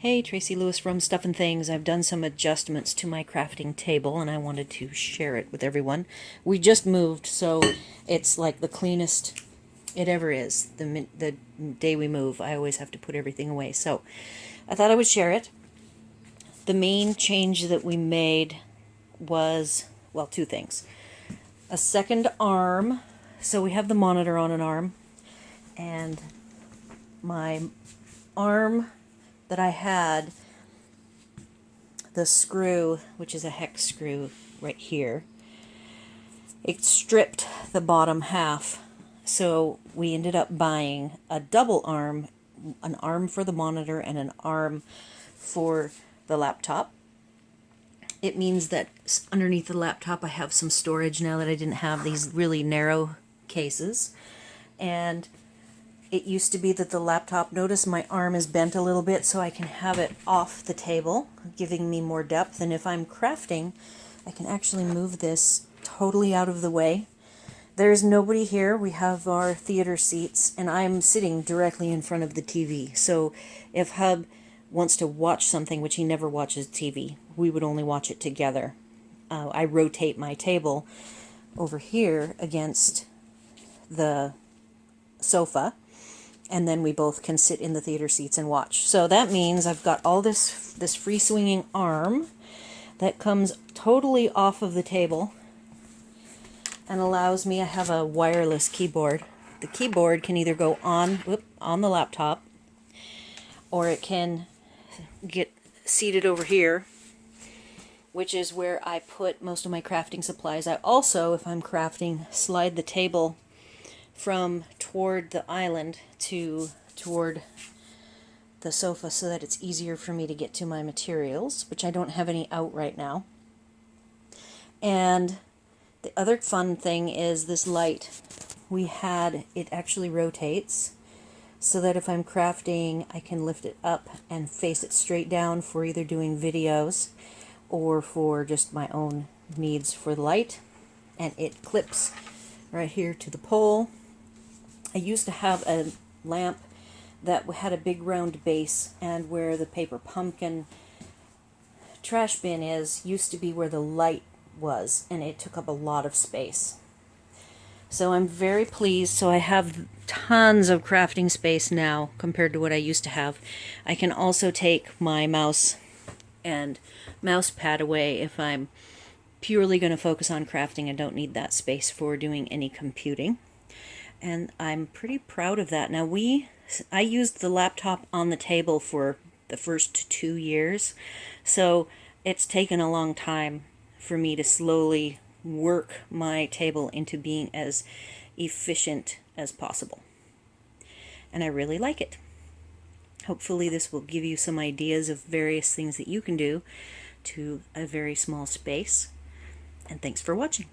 Hey, Tracy Lewis from Stuff and Things. I've done some adjustments to my crafting table and I wanted to share it with everyone. We just moved, so it's like the cleanest it ever is. The day we move, I always have to put everything away. So I thought I would share it. The main change that we made was, well, two things. A second arm. So we have the monitor on an arm, and my arm that I had, the screw, which is a hex screw right here, it stripped the bottom half. So we ended up buying a double arm, an arm for the monitor and an arm for the laptop. It means that underneath the laptop I have some storage now that I didn't have these really narrow cases. And it used to be that the laptop, notice my arm is bent a little bit so I can have it off the table, giving me more depth. And if I'm crafting, I can actually move this totally out of the way. There's nobody here. We have our theater seats, and I'm sitting directly in front of the TV. So if Hub wants to watch something, which he never watches TV, we would only watch it together. I rotate my table over here against the sofa, and then we both can sit in the theater seats and watch. So that means I've got all this free swinging arm that comes totally off of the table and allows me, I have a wireless keyboard. The keyboard can either go on the laptop, or it can get seated over here, which is where I put most of my crafting supplies. I also, if I'm crafting, slide the table from toward the island toward the sofa so that it's easier for me to get to my materials, which I don't have any out right now. And the other fun thing is this light. It actually rotates so that if I'm crafting, I can lift it up and face it straight down for either doing videos or for just my own needs for the light. And it clips right here to the pole. I used to have a lamp that had a big round base, and where the paper pumpkin trash bin used to be where the light was, and it took up a lot of space. So I'm very pleased. So I have tons of crafting space now compared to what I used to have. I can also take my mouse and mouse pad away if I'm purely going to focus on crafting and don't need that space for doing any computing. And I'm pretty proud of that. Now I used the laptop on the table for the first 2 years, so it's taken a long time for me to slowly work my table into being as efficient as possible. And I really like it. Hopefully this will give you some ideas of various things that you can do to a very small space. And thanks for watching.